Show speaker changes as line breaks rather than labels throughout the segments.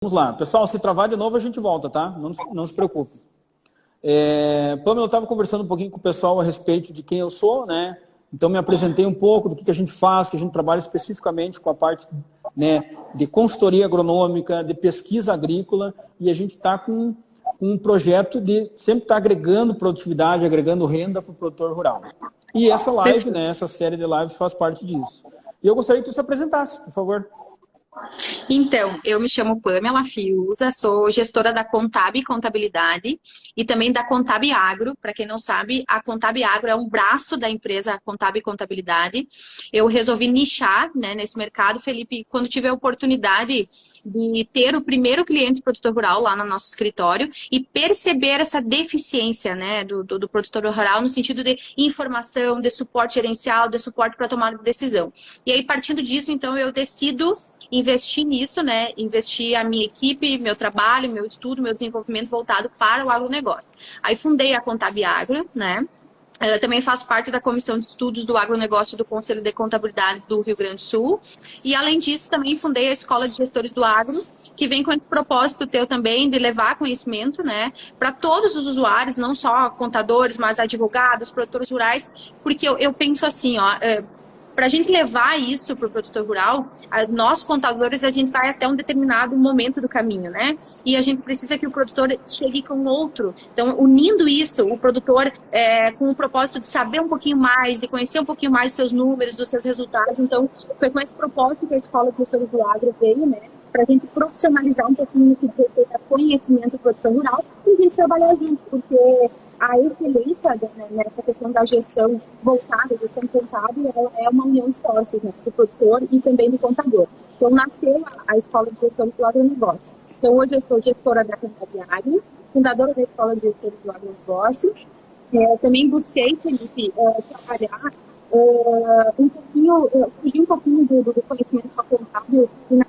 Vamos lá. Pessoal, se travar de novo, a gente volta, tá? Não se preocupe. Pamela, eu estava conversando um pouquinho com o pessoal a respeito de quem eu sou, né? Então, me apresentei um pouco do que a gente faz, que a gente trabalha especificamente com a parte, né, de consultoria agronômica, de pesquisa agrícola, e a gente está com um projeto de sempre estar agregando produtividade, agregando renda para o produtor rural. E essa live, né, essa série de lives faz parte disso. E eu gostaria que tu se apresentasse, por favor.
Então, eu me chamo Pamela Fiuza, sou gestora da Contab Contabilidade e também da Contab Agro. Para quem não sabe, a Contab Agro é um braço da empresa Contab Contabilidade. Eu resolvi nichar, né, nesse mercado, Felipe, quando tive a oportunidade de ter o primeiro cliente produtor rural lá no nosso escritório e perceber essa deficiência, né, do produtor rural no sentido de informação, de suporte gerencial, de suporte para tomar decisão. E aí, partindo disso, então, eu decido investir nisso, né? Investir a minha equipe, meu trabalho, meu estudo, meu desenvolvimento voltado para o agronegócio. Aí fundei a Contab Agro, né? Eu também faço parte da Comissão de Estudos do Agronegócio do Conselho de Contabilidade do Rio Grande do Sul. E, além disso, também fundei a Escola de Gestores do Agro, que vem com esse propósito teu também de levar conhecimento, né, para todos os usuários, não só contadores, mas advogados, produtores rurais, porque eu penso assim, ó... Para a gente levar isso para o produtor rural, nós contadores, a gente vai até um determinado momento do caminho, né? E a gente precisa que o produtor chegue com outro. Então, unindo isso, o produtor com o propósito de saber um pouquinho mais, de conhecer um pouquinho mais dos seus números, dos seus resultados. Então, foi com esse propósito que a Escola de Gestores do Agro veio, né? Para a gente profissionalizar um pouquinho no que diz respeito a conhecimento do produtor rural e a gente trabalhar junto, porque a excelência nessa questão da gestão voltada, gestão contábil, ela é uma união de esforços, né, do produtor e também do contador. Então, nasceu a Escola de Gestão do Agronegócio. Então, hoje eu sou gestora da Contab Agro, fundadora da Escola de Gestão do Agronegócio. Também busquei, Felipe, trabalhar um pouquinho, fugir um pouquinho do conhecimento só contábil e na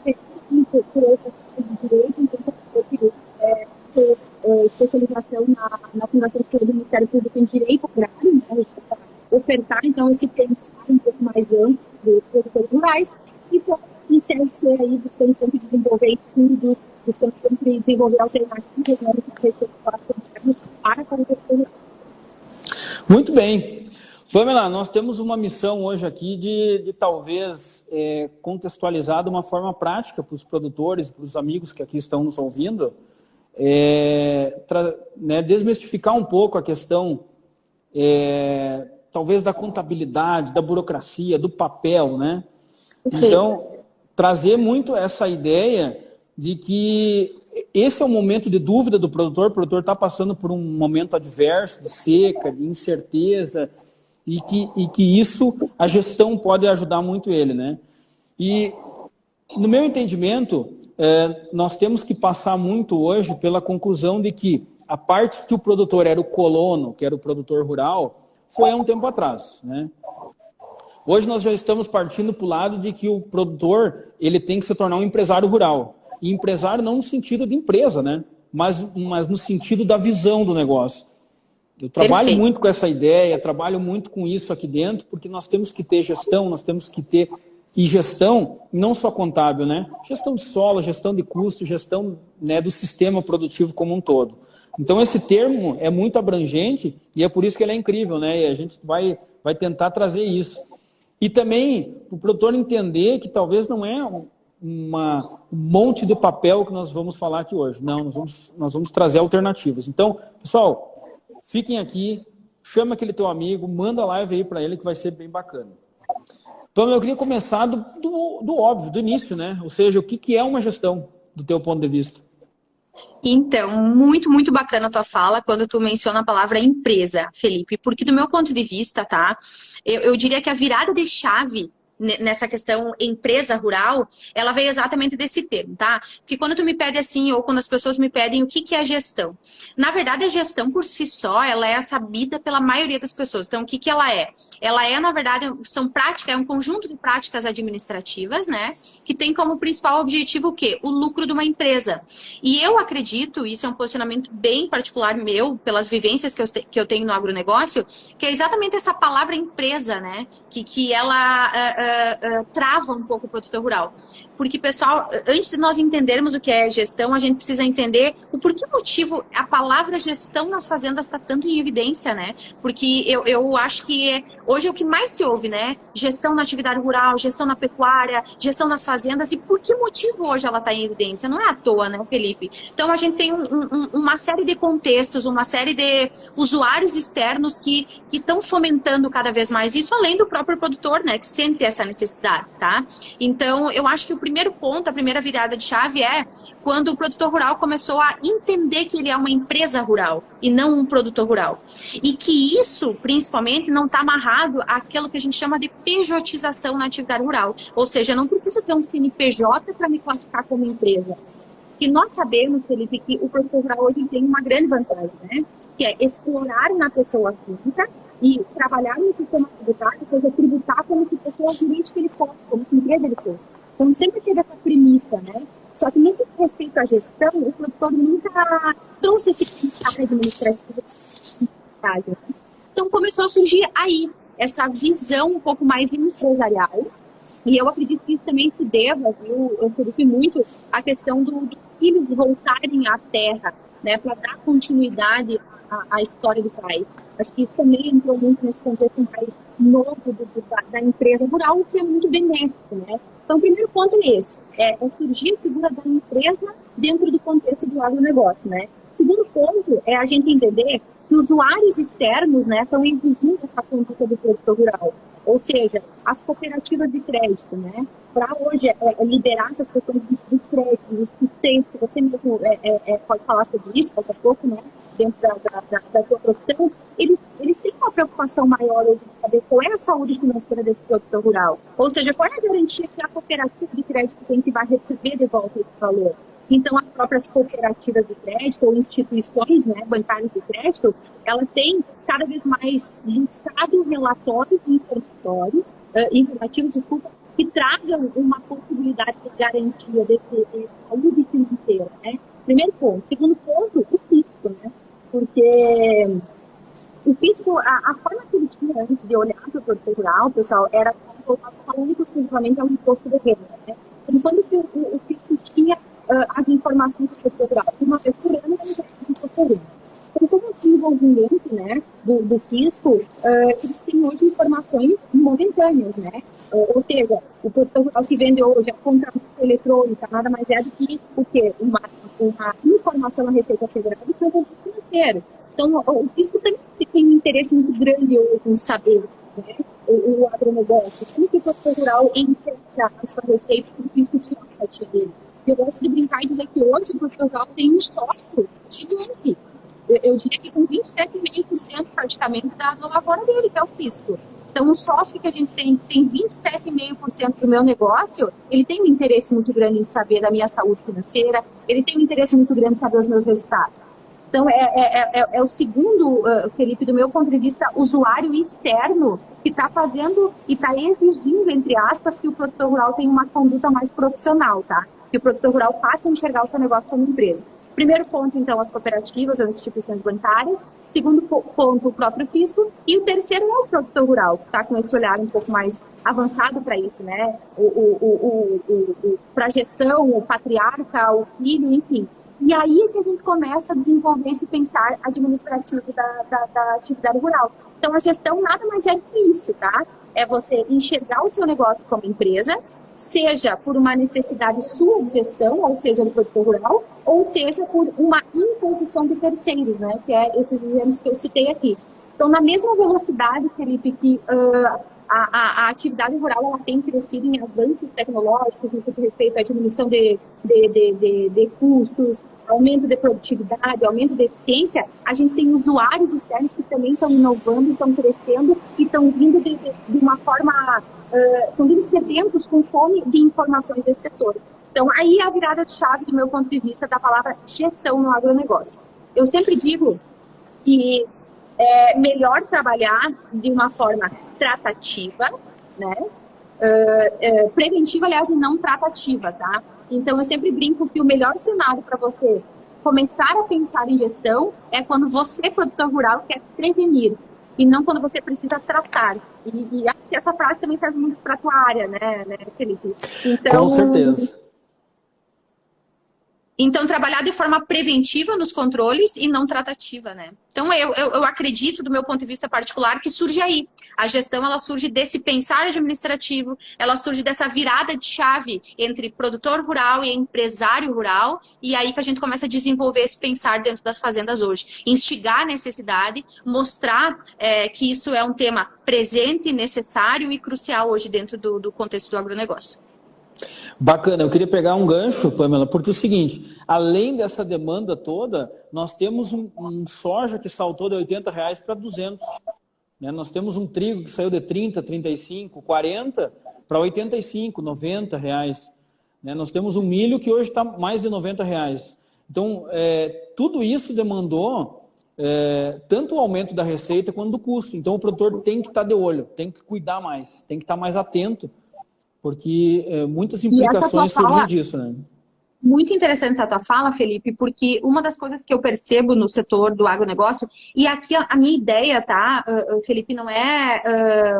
por outras de direito, então eu queria especialização na Fundação do Ministério Público em Direito Agrário, né, para ofertar, então, esse pensar um pouco mais amplo dos produtores rurais e CLC aí buscando sempre desenvolver estudos, buscando sempre desenvolver alternativas, né, para o produtor rural.
Muito bem. Pamela, nós temos uma missão hoje aqui de talvez contextualizar de uma forma prática para os produtores, para os amigos que aqui estão nos ouvindo, né, desmistificar um pouco a questão, talvez, da contabilidade, da burocracia, do papel, né? Sim. Então, trazer muito essa ideia de que esse é o momento de dúvida do produtor. O produtor está passando por um momento adverso, de seca, de incerteza, e que isso, a gestão pode ajudar muito ele, né? E, no meu entendimento, nós temos que passar muito hoje pela conclusão de que a parte que o produtor era o colono, que era o produtor rural, foi há um tempo atrás, né? Hoje nós já estamos partindo para o lado de que o produtor ele tem que se tornar um empresário rural. E empresário não no sentido de empresa, né? Mas no sentido da visão do negócio. Eu trabalho muito com essa ideia, trabalho muito com isso aqui dentro, porque nós temos que ter gestão, nós temos que ter... E gestão, não só contábil, né? Gestão de solo, gestão de custo, gestão, né, do sistema produtivo como um todo. Então, esse termo é muito abrangente e é por isso que ele é incrível, né? E a gente vai tentar trazer isso. E também o produtor entender que talvez não é um monte de papel que nós vamos falar aqui hoje. Não, nós vamos trazer alternativas. Então, pessoal, fiquem aqui, chama aquele teu amigo, manda a live aí para ele que vai ser bem bacana. Então, eu queria começar do óbvio, do início, né? Ou seja, o que é uma gestão, do teu ponto de vista?
Então, muito, muito bacana a tua fala quando tu menciona a palavra empresa, Felipe, porque do meu ponto de vista, tá? Eu diria que a virada de chave nessa questão empresa rural, ela veio exatamente desse termo, tá? Porque quando tu me pede assim, ou quando as pessoas me pedem o que é gestão, na verdade a gestão por si só, ela é sabida pela maioria das pessoas. Então, o que ela é? Ela é, na verdade, é um conjunto de práticas administrativas, né? Que tem como principal objetivo o quê? O lucro de uma empresa. E eu acredito, isso é um posicionamento bem particular meu, pelas vivências que eu tenho no agronegócio, que é exatamente essa palavra empresa, né? Que ela trava um pouco o produtor rural. Porque, pessoal, antes de nós entendermos o que é gestão, a gente precisa entender o por que motivo a palavra gestão nas fazendas está tanto em evidência, né? Porque eu acho que hoje é o que mais se ouve, né? Gestão na atividade rural, gestão na pecuária, gestão nas fazendas. E por que motivo hoje ela está em evidência? Não é à toa, né, Felipe? Então, a gente tem uma série de contextos, uma série de usuários externos que estão fomentando cada vez mais isso, além do próprio produtor, né, que sente essa necessidade, tá? Então, eu acho que o primeiro ponto, a primeira virada de chave é quando o produtor rural começou a entender que ele é uma empresa rural e não um produtor rural. E que isso, principalmente, não está amarrado àquilo que a gente chama de pejotização na atividade rural. Ou seja, eu não preciso ter um CNPJ para me classificar como empresa. E nós sabemos, Felipe, que o produtor rural hoje tem uma grande vantagem, né? Que é explorar na pessoa física e trabalhar no sistema tributário, ou seja, tributar como se pessoa jurídica ele fosse, como se empresa ele fosse. Então, sempre teve essa premissa, né? Só que, no que diz respeito à gestão, o produtor nunca trouxe esse pensar administrativo. Então, começou a surgir aí essa visão um pouco mais empresarial. E eu acredito que isso também se deva, viu, eu Felipe, muito a questão dos filhos voltarem à terra, né, para dar continuidade à história do país. Acho que isso também entrou muito nesse contexto um país novo da empresa rural, o que é muito benéfico, né? Então, o primeiro ponto é esse, é surgir a figura da empresa dentro do contexto do agronegócio, né? Segundo ponto é a gente entender que usuários externos, né, estão exigindo essa conduta do produtor rural. Ou seja, as cooperativas de crédito, né, para hoje liberar essas questões dos créditos, dos custos, que você mesmo pode falar sobre isso daqui a pouco, né, dentro da sua profissão, eles têm uma preocupação maior hoje de saber qual é a saúde financeira desse produtor rural. Ou seja, qual é a garantia que a cooperativa de crédito tem que vai receber de volta esse valor. Então, as próprias cooperativas de crédito ou instituições, né, bancárias de crédito, elas têm cada vez mais buscado relatórios informativos, que tragam uma possibilidade de garantia de saúde financeira, né? Primeiro ponto. Segundo ponto, o fisco, né? Porque o fisco, a forma que ele tinha antes de olhar para o produtor rural, pessoal, era voltado único exclusivamente ao imposto de renda, né? Então, quando o fisco tinha as informações do produtor rural, uma vez por ano, eles eram. Então, como o desenvolvimento, né, do fisco, eles têm hoje informações momentâneas, né? Ou seja, o produtor rural que vende hoje a conta eletrônica nada mais é do que o quê? Uma informação a Receita Federal do produtor financeiro. Então, o fisco também tem um interesse muito grande hoje em saber, né, o agronegócio. Como que o produtor rural entrega a sua receita para o fisco tirar a fatia dele? Eu gosto de brincar e dizer que hoje o produtor rural tem um sócio gigante. Eu diria que com 27,5% praticamente da lavoura dele, que é o fisco. Então, um sócio que a gente tem 27,5% do meu negócio, ele tem um interesse muito grande em saber da minha saúde financeira, ele tem um interesse muito grande em saber os meus resultados. Então, é o segundo, Felipe, do meu ponto de vista, usuário externo que está fazendo e está exigindo, entre aspas, que o produtor rural tenha uma conduta mais profissional, tá? Que o produtor rural passe a enxergar o seu negócio como empresa. Primeiro ponto, então, as cooperativas ou instituições bancárias. Segundo ponto, o próprio fisco. E o terceiro é o produtor rural, que está com esse olhar um pouco mais avançado para isso, né? Para a gestão, o patriarca, o filho, enfim. E aí é que a gente começa a desenvolver esse pensar administrativo da atividade rural. Então, a gestão nada mais é que isso, tá? É você enxergar o seu negócio como empresa, seja por uma necessidade sua de gestão, ou seja, do produtor rural, ou seja, por uma imposição de terceiros, né? Que é esses exemplos que eu citei aqui. Então, na mesma velocidade, Felipe, que a atividade rural ela tem crescido em avanços tecnológicos no que diz respeito à diminuição de custos, aumento de produtividade, aumento de eficiência, a gente tem usuários externos que também estão inovando, estão crescendo e estão vindo de uma forma, estão vindo sedentos com fome de informações desse setor. Então, aí é a virada de chave, do meu ponto de vista, da palavra gestão no agronegócio. Eu sempre digo que é melhor trabalhar de uma forma tratativa, né? Preventiva, aliás, e não tratativa, tá? Então, eu sempre brinco que o melhor cenário para você começar a pensar em gestão é quando você, produtor rural, quer prevenir. e não quando você precisa tratar. E acho que essa frase também serve muito para a tua área, né, Felipe?
Com certeza.
Então, trabalhar de forma preventiva nos controles e não tratativa, né? Então, eu acredito, do meu ponto de vista particular, que surge aí. A gestão, ela surge desse pensar administrativo, ela surge dessa virada de chave entre produtor rural e empresário rural, e aí que a gente começa a desenvolver esse pensar dentro das fazendas hoje. Instigar a necessidade, mostrar que isso é um tema presente, necessário e crucial hoje dentro do contexto do agronegócio.
Bacana, eu queria pegar um gancho, Pamela, porque é o seguinte, além dessa demanda toda, nós temos um soja que saltou de R$80 para 200, né? Nós temos um trigo que saiu de 30, 35, 40 para 85, 90 reais, né? Nós temos um milho que hoje está mais de 90 reais. Então, tudo isso demandou tanto o aumento da receita quanto do custo. Então, o produtor tem que estar de olho, tem que cuidar mais, tem que estar mais atento, porque muitas implicações surgem disso, né?
Muito interessante essa tua fala, Felipe, porque uma das coisas que eu percebo no setor do agronegócio, e aqui a minha ideia, tá, Felipe, não é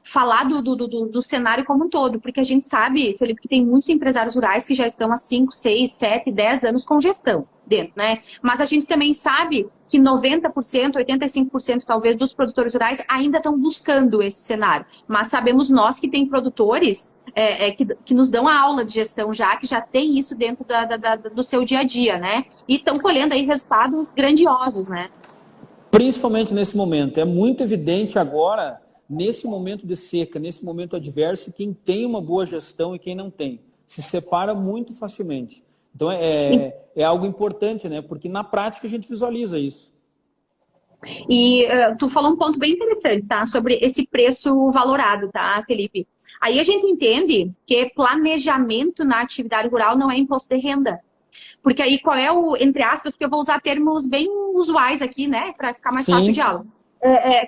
falar do cenário como um todo, porque a gente sabe, Felipe, que tem muitos empresários rurais que já estão há 5, 6, 7, 10 anos com gestão dentro, né? Mas a gente também sabe que 90%, 85% talvez dos produtores rurais ainda estão buscando esse cenário. Mas sabemos nós que tem produtores que nos dão a aula de gestão já, que já tem isso dentro do seu dia a dia, né? E estão colhendo aí resultados grandiosos, né?
Principalmente nesse momento. É muito evidente agora, nesse momento de seca, nesse momento adverso, quem tem uma boa gestão e quem não tem. Se separa muito facilmente. Então, é algo importante, né? Porque na prática a gente visualiza isso.
E tu falou um ponto bem interessante, tá? Sobre esse preço valorado, tá, Felipe? Aí a gente entende que planejamento na atividade rural não é imposto de renda. Porque aí qual é o, entre aspas, porque eu vou usar termos bem usuais aqui, né? Para ficar mais fácil o diálogo.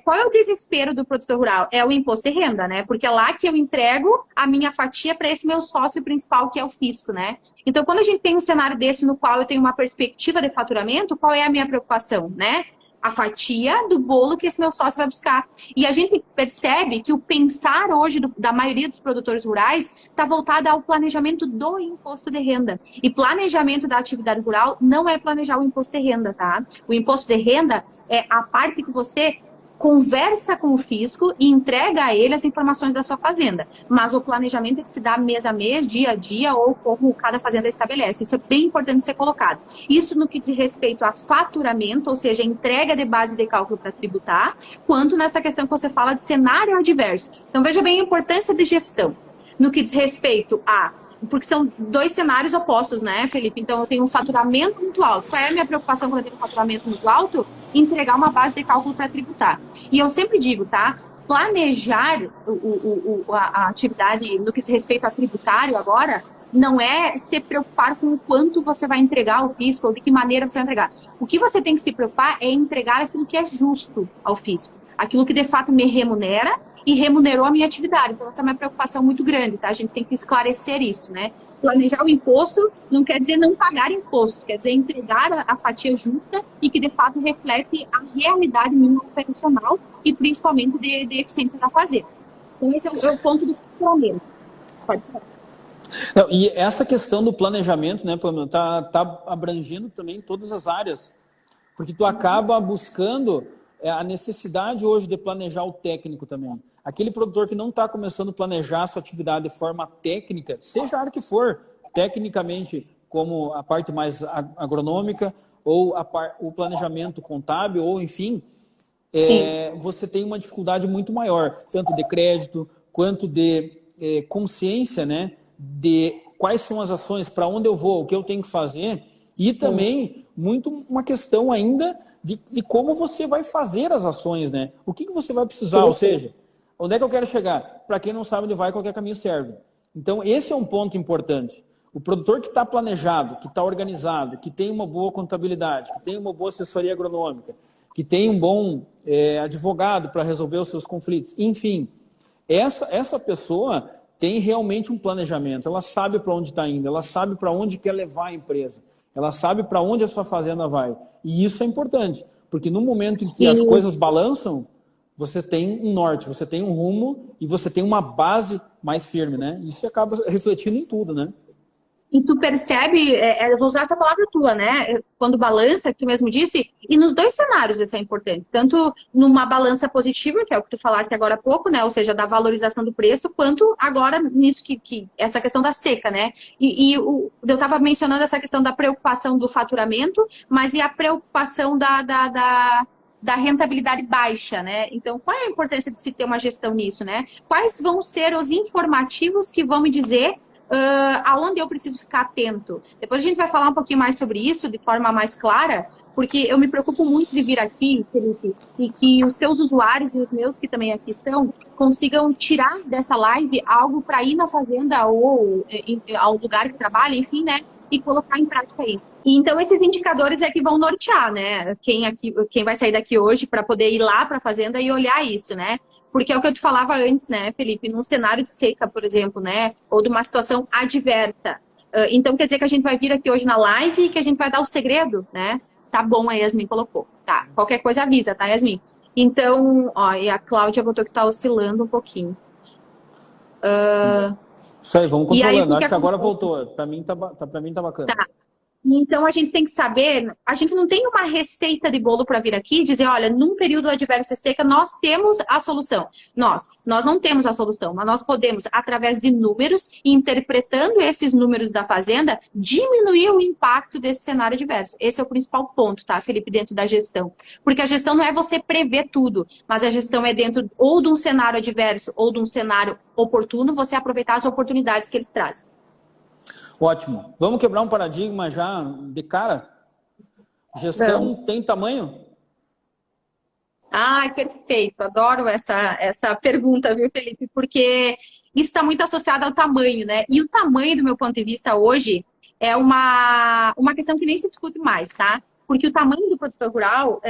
Qual é o desespero do produtor rural? É o imposto de renda, né? Porque é lá que eu entrego a minha fatia para esse meu sócio principal, que é o fisco, né? Então, quando a gente tem um cenário desse no qual eu tenho uma perspectiva de faturamento, qual é a minha preocupação, né? A fatia do bolo que esse meu sócio vai buscar. E a gente percebe que o pensar hoje da maioria dos produtores rurais está voltado ao planejamento do imposto de renda. E planejamento da atividade rural não é planejar o imposto de renda, tá? O imposto de renda é a parte que você conversa com o fisco e entrega a ele as informações da sua fazenda. Mas o planejamento é que se dá mês a mês, dia a dia, ou como cada fazenda estabelece. Isso é bem importante ser colocado. Isso no que diz respeito a faturamento, ou seja, entrega de base de cálculo para tributar, quanto nessa questão que você fala de cenário adverso. Então, veja bem a importância de gestão. No que diz respeito a... Porque são dois cenários opostos, né, Felipe? Então, eu tenho um faturamento muito alto. Qual é a minha preocupação quando eu tenho um faturamento muito alto? Entregar uma base de cálculo para tributar. E eu sempre digo, tá? Planejar a atividade no que se respeita a tributário agora não é se preocupar com o quanto você vai entregar ao fisco ou de que maneira você vai entregar. O que você tem que se preocupar é entregar aquilo que é justo ao fisco. Aquilo que de fato me remunera e remunerou a minha atividade. Então, essa é uma preocupação muito grande, tá? A gente tem que esclarecer isso, né? Planejar o imposto não quer dizer não pagar imposto, quer dizer entregar a fatia justa e que, de fato, reflete a realidade mínima operacional e, principalmente, de eficiência da fazenda. Então, esse é o ponto do faturamento. Pode falar.
Não, e essa questão do planejamento, né, tá abrangendo também todas as áreas, porque tu acaba buscando a necessidade hoje de planejar o técnico também. Aquele produtor que não está começando a planejar a sua atividade de forma técnica, seja a área que for, tecnicamente, como a parte mais agronômica, ou o planejamento contábil, ou enfim, você tem uma dificuldade muito maior, tanto de crédito, quanto de consciência, né, de quais são as ações, para onde eu vou, o que eu tenho que fazer, e também muito uma questão ainda de como você vai fazer as ações, né? O que você vai precisar, ou seja, onde é que eu quero chegar? Para quem não sabe onde vai, qualquer caminho serve. Então, esse é um ponto importante. O produtor que está planejado, que está organizado, que tem uma boa contabilidade, que tem uma boa assessoria agronômica, que tem um bom advogado para resolver os seus conflitos, enfim, essa pessoa tem realmente um planejamento, ela sabe para onde está indo, ela sabe para onde quer levar a empresa, ela sabe para onde a sua fazenda vai. E isso é importante, porque no momento em que as coisas balançam, você tem um norte, você tem um rumo e você tem uma base mais firme, né? Isso acaba refletindo em tudo, né?
E tu percebe, eu vou usar essa palavra tua, né? Quando balança, que tu mesmo disse, e nos dois cenários isso é importante. Tanto numa balança positiva, que é o que tu falaste agora há pouco, né? Ou seja, da valorização do preço, quanto agora nisso que essa questão da seca, né? Eu estava mencionando essa questão da preocupação do faturamento, mas e a preocupação da rentabilidade baixa, né? Então, qual é a importância de se ter uma gestão nisso, né? Quais vão ser os informativos que vão me dizer aonde eu preciso ficar atento? Depois a gente vai falar um pouquinho mais sobre isso de forma mais clara, porque eu me preocupo muito de vir aqui, Felipe, e que os teus usuários e os meus que também aqui estão consigam tirar dessa live algo para ir na fazenda ou ao lugar que trabalha, enfim, né? E colocar em prática isso. E então esses indicadores é que vão nortear, né? Quem vai sair daqui hoje para poder ir lá para a fazenda e olhar isso, né? Porque é o que eu te falava antes, né, Felipe? Num cenário de seca, por exemplo, né? Ou de uma situação adversa. Então quer dizer que a gente vai vir aqui hoje na live e que a gente vai dar o segredo, né? Tá bom, a Yasmin colocou. Tá, qualquer coisa avisa, tá, Yasmin? Então, ó, e a Cláudia botou que tá oscilando um pouquinho.
Isso aí, vamos
E aí,
controlando. Acho que agora voltou. Para mim tá bacana.
Tá. Então, a gente tem que saber, a gente não tem uma receita de bolo para vir aqui e dizer, olha, num período adverso e seca, nós temos a solução. Nós não temos a solução, mas nós podemos, através de números, interpretando esses números da fazenda, diminuir o impacto desse cenário adverso. Esse é o principal ponto, tá, Felipe, dentro da gestão. Porque a gestão não é você prever tudo, mas a gestão é dentro ou de um cenário adverso ou de um cenário oportuno, você aproveitar as oportunidades que eles trazem.
Ótimo. Vamos quebrar um paradigma já de cara? Gestão tem tamanho?
Ai, perfeito. Adoro essa pergunta, viu, Felipe? Porque isso está muito associado ao tamanho, né? E o tamanho, do meu ponto de vista, hoje, é uma questão que nem se discute mais, tá? Porque o tamanho do produtor rural,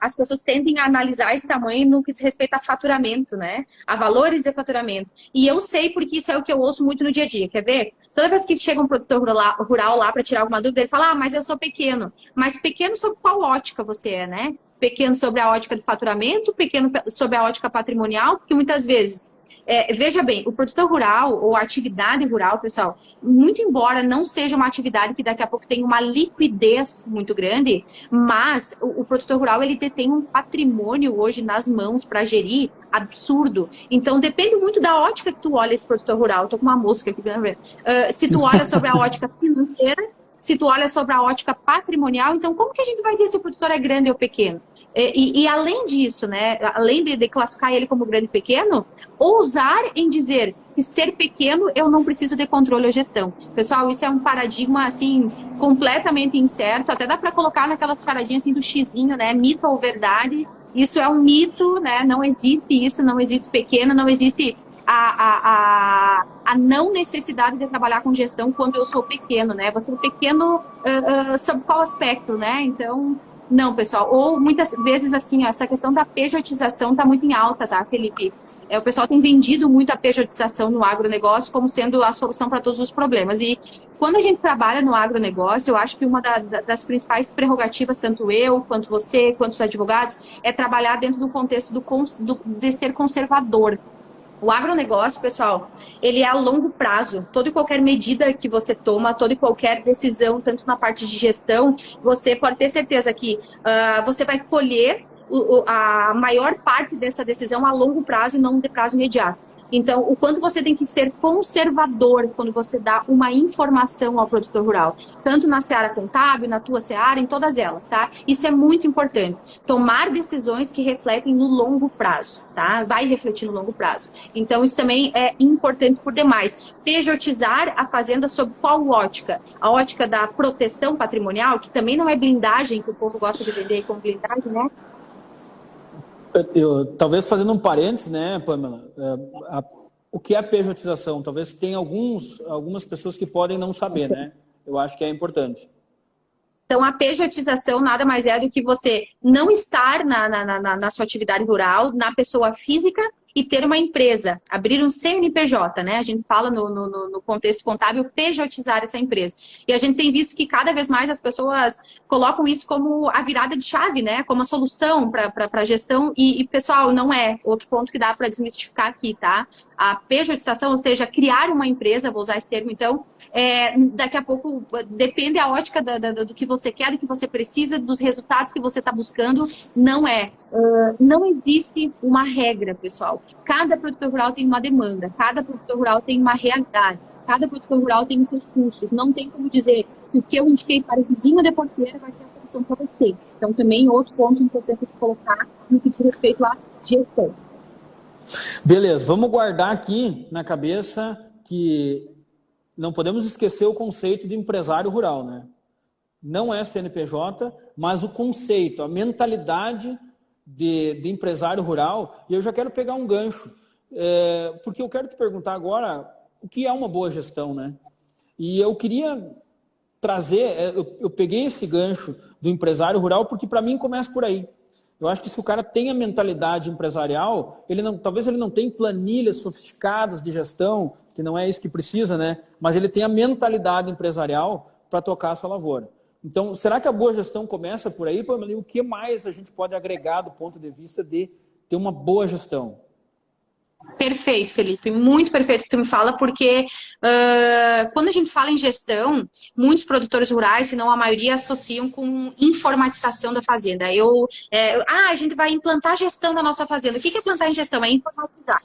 as pessoas tendem a analisar esse tamanho no que diz respeito a faturamento, né? A valores de faturamento. E eu sei porque isso é o que eu ouço muito no dia a dia. Quer ver? Toda vez que chega um produtor rural lá para tirar alguma dúvida, ele fala, mas eu sou pequeno. Mas pequeno sobre qual ótica você é, né? Pequeno sobre a ótica de faturamento, pequeno sobre a ótica patrimonial, porque muitas vezes... veja bem, o produtor rural ou a atividade rural, pessoal, muito embora não seja uma atividade que daqui a pouco tem uma liquidez muito grande, mas o produtor rural ele detém um patrimônio hoje nas mãos para gerir absurdo. Então depende muito da ótica que tu olha esse produtor rural. Estou com uma mosca aqui, se tu olha sobre a ótica financeira, se tu olha sobre a ótica patrimonial, então como que a gente vai dizer se o produtor é grande ou pequeno? E além disso, né, além de classificar ele como grande e pequeno, ousar em dizer que ser pequeno eu não preciso de controle ou gestão. Pessoal, isso é um paradigma assim completamente incerto, até dá para colocar naquelas paradinhas assim do xizinho, né, mito ou verdade. Isso é um mito, né, não existe isso, não existe pequeno, não existe a não necessidade de trabalhar com gestão quando eu sou pequeno, né? Você é pequeno sob qual aspecto, né? Então... Não, pessoal. Ou muitas vezes, assim, essa questão da pejotização está muito em alta, tá, Felipe? O pessoal tem vendido muito a pejotização no agronegócio como sendo a solução para todos os problemas. E quando a gente trabalha no agronegócio, eu acho que uma das principais prerrogativas, tanto eu, quanto você, quanto os advogados, é trabalhar dentro do contexto de ser conservador. O agronegócio, pessoal, ele é a longo prazo. Toda e qualquer medida que você toma, toda e qualquer decisão, tanto na parte de gestão, você pode ter certeza que você vai colher a maior parte dessa decisão a longo prazo e não de prazo imediato. Então, o quanto você tem que ser conservador quando você dá uma informação ao produtor rural. Tanto na seara contábil, na tua seara, em todas elas, tá? Isso é muito importante. Tomar decisões que refletem no longo prazo, tá? Vai refletir no longo prazo. Então, isso também é importante por demais. Pejotizar a fazenda sob qual ótica? A ótica da proteção patrimonial, que também não é blindagem, que o povo gosta de vender como blindagem, né?
Talvez fazendo um parênteses, né, Pamela, o que é a pejotização? Talvez tenha algumas pessoas que podem não saber, né? Eu acho que é importante.
Então, a pejotização nada mais é do que você não estar na sua atividade rural, na pessoa física, e ter uma empresa, abrir um CNPJ, né? A gente fala no contexto contábil, pejotizar essa empresa. E a gente tem visto que cada vez mais as pessoas colocam isso como a virada de chave, né? Como a solução para a gestão. E, pessoal, não é. Outro ponto que dá para desmistificar aqui, tá? A pejotização, ou seja, criar uma empresa, vou usar esse termo então, daqui a pouco depende a ótica do que você quer, do que você precisa, dos resultados que você está buscando, não é. Não existe uma regra, pessoal. Cada produtor rural tem uma demanda, cada produtor rural tem uma realidade, cada produtor rural tem os seus custos. Não tem como dizer que o que eu indiquei para o vizinho de porteira vai ser a solução para você. Então, também outro ponto importante de se colocar no que diz respeito à gestão.
Beleza, vamos guardar aqui na cabeça que não podemos esquecer o conceito de empresário rural, né? Não é CNPJ, mas o conceito, a mentalidade de empresário rural. E eu já quero pegar um gancho, porque eu quero te perguntar agora o que é uma boa gestão, né? E eu queria trazer, eu peguei esse gancho do empresário rural porque para mim começa por aí. Eu acho que se o cara tem a mentalidade empresarial, talvez ele não tenha planilhas sofisticadas de gestão, que não é isso que precisa, né? Mas ele tem a mentalidade empresarial para tocar a sua lavoura. Então, será que a boa gestão começa por aí? O que mais a gente pode agregar do ponto de vista de ter uma boa gestão?
Perfeito, Felipe. Muito perfeito que tu me fala, porque quando a gente fala em gestão, muitos produtores rurais, se não a maioria, associam com informatização da fazenda. A gente vai implantar gestão na nossa fazenda. O que é plantar em gestão? É informatizar.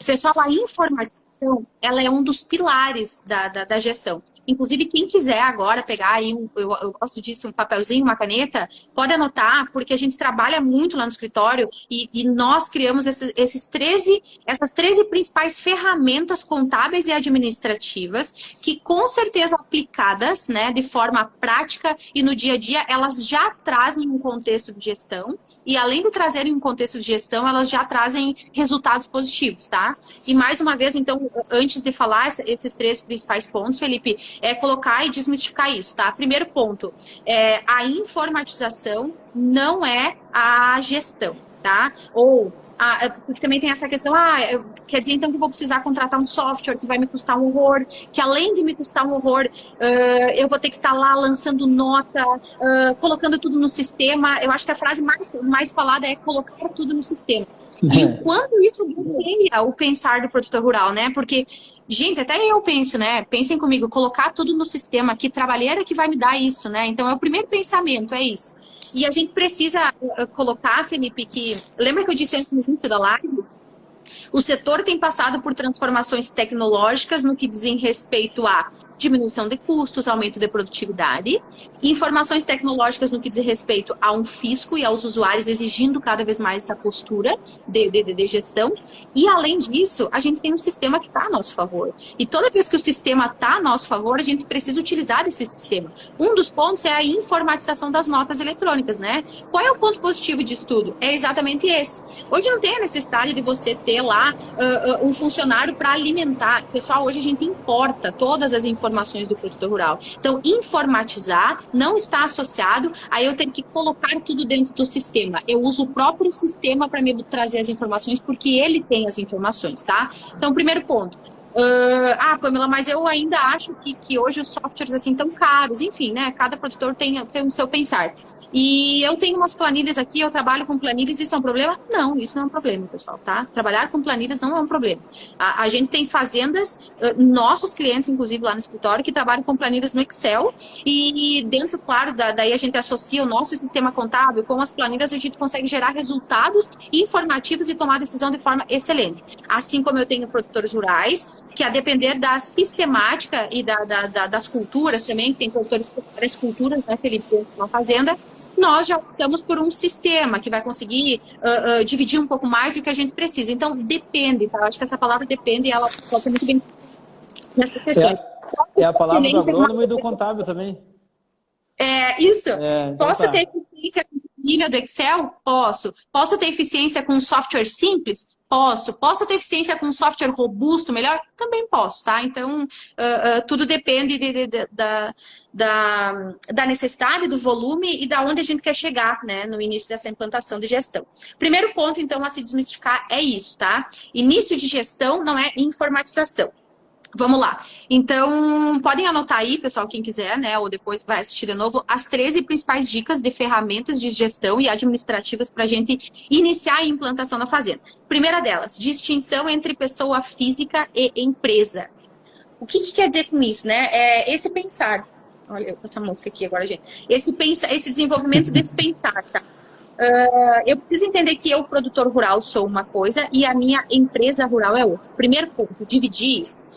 Pessoal, a informatização, ela é um dos pilares da gestão. Inclusive, quem quiser agora pegar aí, eu gosto disso, um papelzinho, uma caneta, pode anotar, porque a gente trabalha muito lá no escritório e nós criamos essas 13 principais ferramentas contábeis e administrativas que, com certeza, aplicadas, né, de forma prática e no dia a dia, elas já trazem um contexto de gestão e, além de trazerem um contexto de gestão, elas já trazem resultados positivos, tá? E, mais uma vez, então, antes de falar esses 3 principais pontos, Felipe, colocar e desmistificar isso, tá? Primeiro ponto, a informatização não é a gestão, tá? Porque também tem essa questão, quer dizer então que eu vou precisar contratar um software que vai me custar um horror, que além de me custar um horror, eu vou ter que estar lá lançando nota, colocando tudo no sistema. Eu acho que a frase mais falada é colocar tudo no sistema. E o quanto isso bloqueia o pensar do produtor rural, né? Porque, gente, até eu penso, né? Pensem comigo, colocar tudo no sistema, que trabalheira que vai me dar isso, né? Então, é o primeiro pensamento, é isso. E a gente precisa colocar, Felipe, que... Lembra que eu disse antes no início da live? O setor tem passado por transformações tecnológicas no que dizem respeito a diminuição de custos, aumento de produtividade, informações tecnológicas no que diz respeito a um fisco e aos usuários exigindo cada vez mais essa postura de gestão. E, além disso, a gente tem um sistema que está a nosso favor. E toda vez que o sistema está a nosso favor, a gente precisa utilizar esse sistema. Um dos pontos é a informatização das notas eletrônicas, né? Qual é o ponto positivo disso tudo? É exatamente esse. Hoje não tem a necessidade de você ter lá um funcionário para alimentar. Pessoal, hoje a gente importa todas as informações do produtor rural. Então, informatizar não está associado a eu ter que colocar tudo dentro do sistema. Eu uso o próprio sistema para me trazer as informações, porque ele tem as informações, tá? Então, primeiro ponto. Pamela, mas eu ainda acho que hoje os softwares assim tão caros, enfim, né? Cada produtor tem o seu pensar. E eu tenho umas planilhas aqui, eu trabalho com planilhas, isso é um problema? Não, isso não é um problema, pessoal, tá? Trabalhar com planilhas não é um problema. A gente tem fazendas, nossos clientes, inclusive lá no escritório, que trabalham com planilhas no Excel e dentro, claro, daí a gente associa o nosso sistema contábil com as planilhas, a gente consegue gerar resultados informativos e tomar decisão de forma excelente. Assim como eu tenho produtores rurais, que a depender da sistemática e das culturas também, que tem produtores com várias culturas, né, Felipe, na fazenda, nós já optamos por um sistema que vai conseguir dividir um pouco mais do que a gente precisa. Então, depende, tá? Eu acho que essa palavra depende, ela pode ser muito bem nessas questões.
É a palavra do agrônomo e do contábil também.
Isso.
Então
Posso ter eficiência com planilha do Excel? Posso. Posso ter eficiência com software simples? Posso. Posso ter eficiência com um software robusto, melhor? Também posso, tá? Então, tudo depende da necessidade, do volume e da onde a gente quer chegar, né, no início dessa implantação de gestão. Primeiro ponto, então, a se desmistificar é isso, tá? Início de gestão não é informatização. Vamos lá. Então, podem anotar aí, pessoal, quem quiser, né? Ou depois vai assistir de novo, as 13 principais dicas de ferramentas de gestão e administrativas para a gente iniciar a implantação na fazenda. Primeira delas, distinção entre pessoa física e empresa. O que quer dizer com isso, né? É esse pensar. Olha, eu com essa música aqui agora, gente. Esse desenvolvimento desse pensar, tá? Eu preciso entender que eu, produtor rural, sou uma coisa e a minha empresa rural é outra. Primeiro ponto, dividir isso.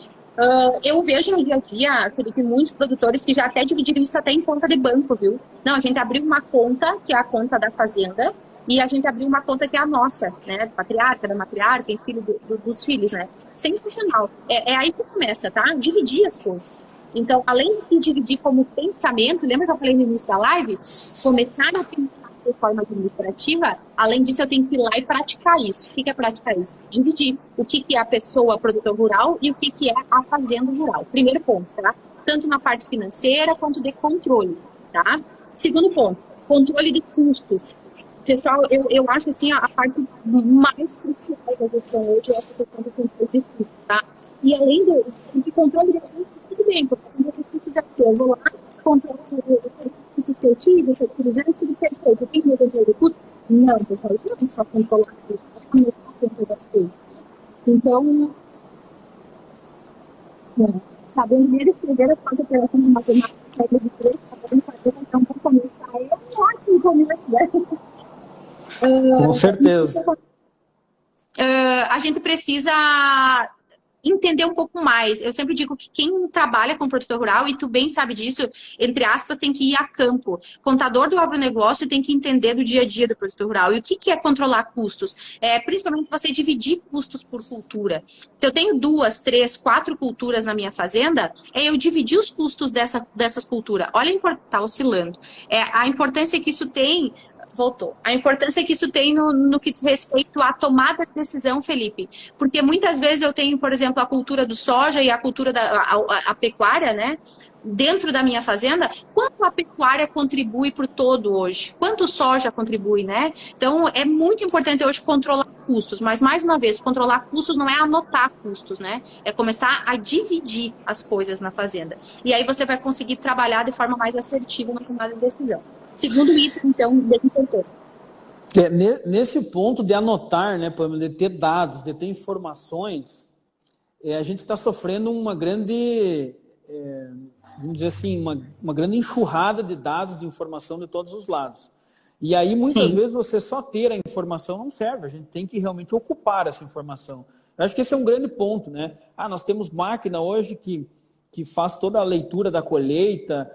Eu vejo no dia a dia, Felipe, muitos produtores que já até dividiram isso até em conta de banco, viu? Não, a gente abriu uma conta, que é a conta da fazenda, e a gente abriu uma conta que é a nossa, né? Patriarca, da matriarca, e filho dos filhos, né? Sensacional. É aí que começa, tá? Dividir as coisas. Então, além de dividir como pensamento, lembra que eu falei no início da live? Começar a pensar de forma administrativa, além disso eu tenho que ir lá e praticar isso. O que é praticar isso? Dividir o que é a pessoa produtor rural e o que é a fazenda rural. Primeiro ponto, tá? Tanto na parte financeira quanto de controle, tá? Segundo ponto, controle de custos. Pessoal, eu acho assim a parte mais crucial da gestão hoje é essa questão do controle de custos, tá? E além do controle de custos, tudo bem, porque quando eu fizer eu vou lá, controle de que eu tive, que eu utilizei, tudo perfeito. Tem que controle de custos? Não, pessoal, isso não é só controlar custos, é o que eu gastei. Então, sabendo ler e escrever as quatro operações de matemática, regra de 3, sabendo fazer então um compromisso, é um ótimo começo, né?
Com certeza.
A gente precisa entender um pouco mais. Eu sempre digo que quem trabalha com produtor rural, e tu bem sabe disso, entre aspas, tem que ir a campo. Contador do agronegócio tem que entender do dia a dia do produtor rural. E o que é controlar custos? Principalmente você dividir custos por cultura. Se eu tenho 2, 3, 4 culturas na minha fazenda, eu dividir os custos dessas culturas. Olha, tá oscilando. A importância que isso tem... Voltou. A importância que isso tem no que diz respeito à tomada de decisão, Felipe. Porque muitas vezes eu tenho, por exemplo, a cultura do soja e a cultura a pecuária, né? Dentro da minha fazenda, quanto a pecuária contribui para o todo hoje? Quanto o soja contribui, né? Então, é muito importante hoje controlar custos. Mas, mais uma vez, controlar custos não é anotar custos, né? É começar a dividir as coisas na fazenda. E aí você vai conseguir trabalhar de forma mais assertiva na tomada de decisão. Segundo item, então, desse setor.
Nesse ponto de anotar, né, Pamela, de ter dados, de ter informações, a gente está sofrendo uma grande, vamos dizer assim, uma grande enxurrada de dados, de informação de todos os lados. E aí, muitas vezes, você só ter a informação não serve, a gente tem que realmente ocupar essa informação. Eu acho que esse é um grande ponto, né? Nós temos máquina hoje que faz toda a leitura da colheita,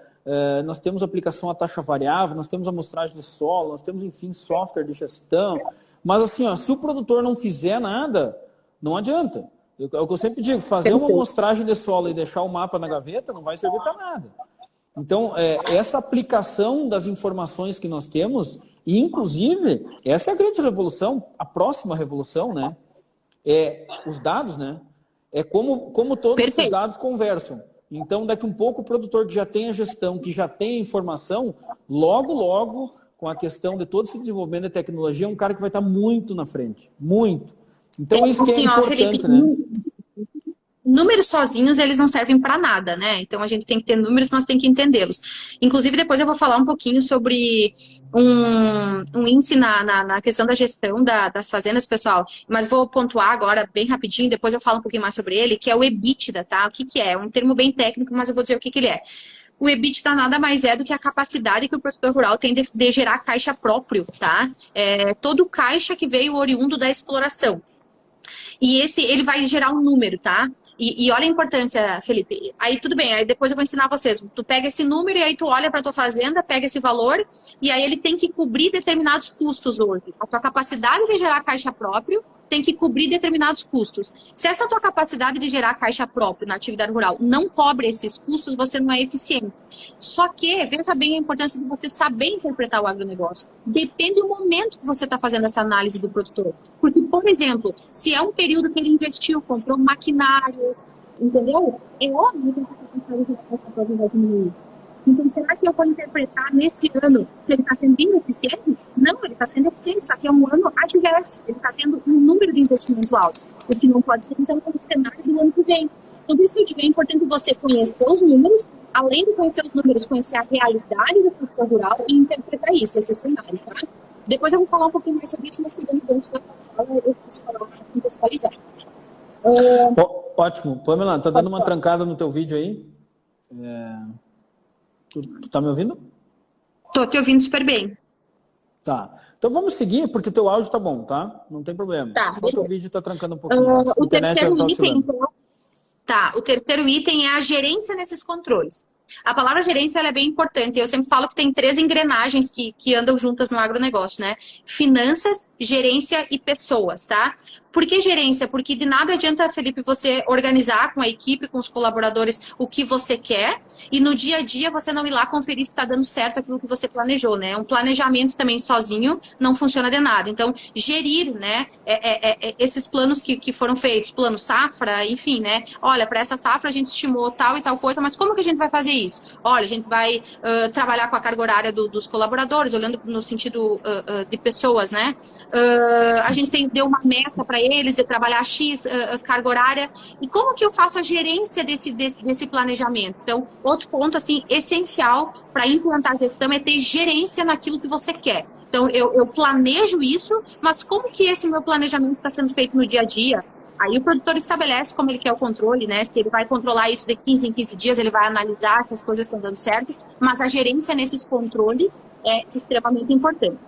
nós temos aplicação a taxa variável, nós temos amostragem de solo, nós temos, enfim, software de gestão. Mas, assim, se o produtor não fizer nada, não adianta. É o que eu sempre digo, fazer uma amostragem de solo e deixar o mapa na gaveta não vai servir para nada. Então, essa aplicação das informações que nós temos, e, inclusive, essa é a grande revolução, a próxima revolução, né? Os dados, né? É como todos esses dados conversam. Então, daqui um pouco, o produtor que já tem a gestão, que já tem a informação, logo, com a questão de todo esse desenvolvimento de tecnologia, é um cara que vai estar muito na frente. Muito. Então, isso que é importante,
Felipe,
né?
Números sozinhos, eles não servem para nada, né? Então, a gente tem que ter números, mas tem que entendê-los. Inclusive, depois eu vou falar um pouquinho sobre um índice na questão da gestão das fazendas, pessoal. Mas vou pontuar agora, bem rapidinho, depois eu falo um pouquinho mais sobre ele, que é o EBITDA, tá? O que é? É um termo bem técnico, mas eu vou dizer o que ele é. O EBITDA nada mais é do que a capacidade que o produtor rural tem de gerar caixa próprio, tá? Todo caixa que veio oriundo da exploração. E ele vai gerar um número, tá? E olha a importância, Felipe. Aí tudo bem, aí depois eu vou ensinar vocês. Tu pega esse número e aí tu olha para tua fazenda, pega esse valor e aí ele tem que cobrir determinados custos hoje. A tua capacidade de gerar caixa próprio tem que cobrir determinados custos. Se essa tua capacidade de gerar caixa própria na atividade rural não cobre esses custos, você não é eficiente. Só que, veja bem a importância de você saber interpretar o agronegócio. Depende do momento que você está fazendo essa análise do produtor. Porque, por exemplo, se é um período que ele investiu, comprou maquinário, entendeu? É óbvio que essa capacidade de caixa própria vai diminuir. Então, será que eu vou interpretar nesse ano que ele está sendo ineficiente? Não, ele está sendo eficiente, só que é um ano adverso. Ele está tendo um número de investimento alto, o que não pode ser, então, o cenário do ano que vem. Então, por isso que eu digo, é importante você conhecer os números, além de conhecer os números, conhecer a realidade do produtor rural e interpretar isso, esse cenário, tá? Depois eu vou falar um pouquinho mais sobre isso, mas pegando o gancho da fala, eu preciso falar contextualizar.
Ótimo. Pamela, tá dando uma trancada no teu vídeo aí? Tu tá me ouvindo?
Tô te ouvindo super bem.
Tá. Então vamos seguir, porque teu áudio tá bom, tá? Não tem problema.
Tá,
só teu vídeo tá trancando um pouquinho.
O terceiro item, então, o terceiro item é a gerência nesses controles. A palavra gerência ela é bem importante. Eu sempre falo que tem 3 engrenagens que andam juntas no agronegócio, né? Finanças, gerência e pessoas, tá? Por que gerência? Porque de nada adianta, Felipe, você organizar com a equipe, com os colaboradores, o que você quer e no dia a dia você não ir lá conferir se está dando certo aquilo que você planejou, né? Um planejamento também sozinho não funciona de nada. Então, gerir, né, esses planos que foram feitos, plano safra, enfim, né? Olha, para essa safra a gente estimou tal e tal coisa, mas como que a gente vai fazer isso? Olha, a gente vai trabalhar com a carga horária dos colaboradores, olhando no sentido de pessoas, né? A gente deu uma meta para eles de trabalhar X carga horária. E como que eu faço a gerência desse planejamento? Então, outro ponto assim essencial para implantar a gestão é ter gerência naquilo que você quer. Então, eu planejo isso, mas como que esse meu planejamento está sendo feito no dia a dia? Aí o produtor estabelece como ele quer o controle, né? Se ele vai controlar isso de 15 em 15 dias, ele vai analisar se as coisas estão dando certo, mas a gerência nesses controles é extremamente importante.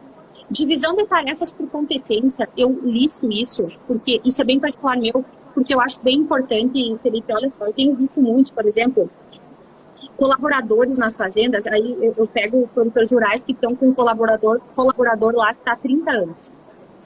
Divisão de tarefas por competência, eu listo isso, porque isso é bem particular meu, porque eu acho bem importante, Felipe, olha só, eu tenho visto muito, por exemplo, colaboradores nas fazendas, aí eu pego produtores rurais que estão com um colaborador lá que está há 30 anos,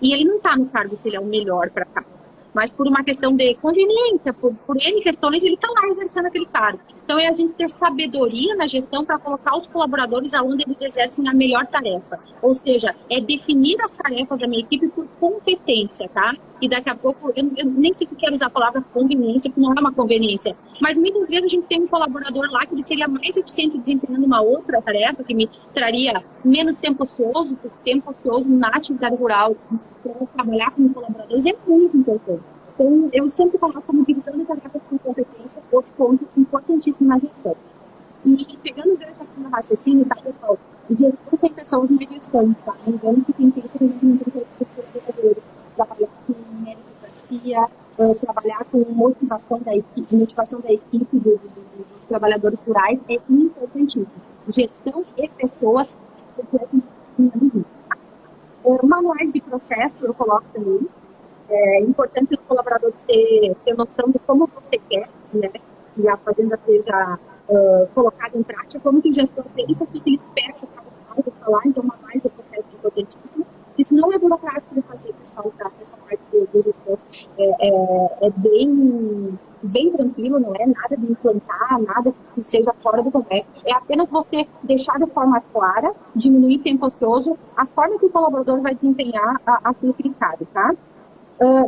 e ele não está no cargo que ele é o melhor para cá, mas por uma questão de conveniência, por N questões, ele está lá exercendo aquele cargo. Então, é a gente ter sabedoria na gestão para colocar os colaboradores aonde eles exercem a melhor tarefa. Ou seja, é definir as tarefas da minha equipe por competência, tá? E daqui a pouco, eu nem sei se eu quero usar a palavra conveniência, porque não é uma conveniência. Mas muitas vezes a gente tem um colaborador lá que ele seria mais eficiente desempenhando uma outra tarefa, que me traria menos tempo ocioso, porque tempo ocioso na atividade rural, para trabalhar com colaboradores é muito importante. Então, eu sempre coloco como divisão de tarefas com competência outro ponto importantíssimo na gestão. E pegando o gancho aqui no raciocínio, tá, pessoal? Gestão sem pessoas não é gestão, tá? Não engano que tem tempo que a gente não tem colaboradores. Trabalhar com meritocracia, trabalhar com motivação da equipe dos trabalhadores rurais é importantíssimo. Gestão e pessoas manuais de processo eu coloco também. É importante os colaboradores ter noção de como você quer, né, que a fazenda seja colocada em prática, como que o gestor pensa, o que ele espera que o trabalhador falar, então manuais de processo é importantíssimo. Isso não é burocrático de fazer, pessoal, tá? Essa parte do gestor é bem tranquilo, não é nada de implantar, nada que seja fora do converso. É apenas você deixar de forma clara, diminuir tempo ocioso, a forma que o colaborador vai desempenhar aquilo que ele cabe, tá?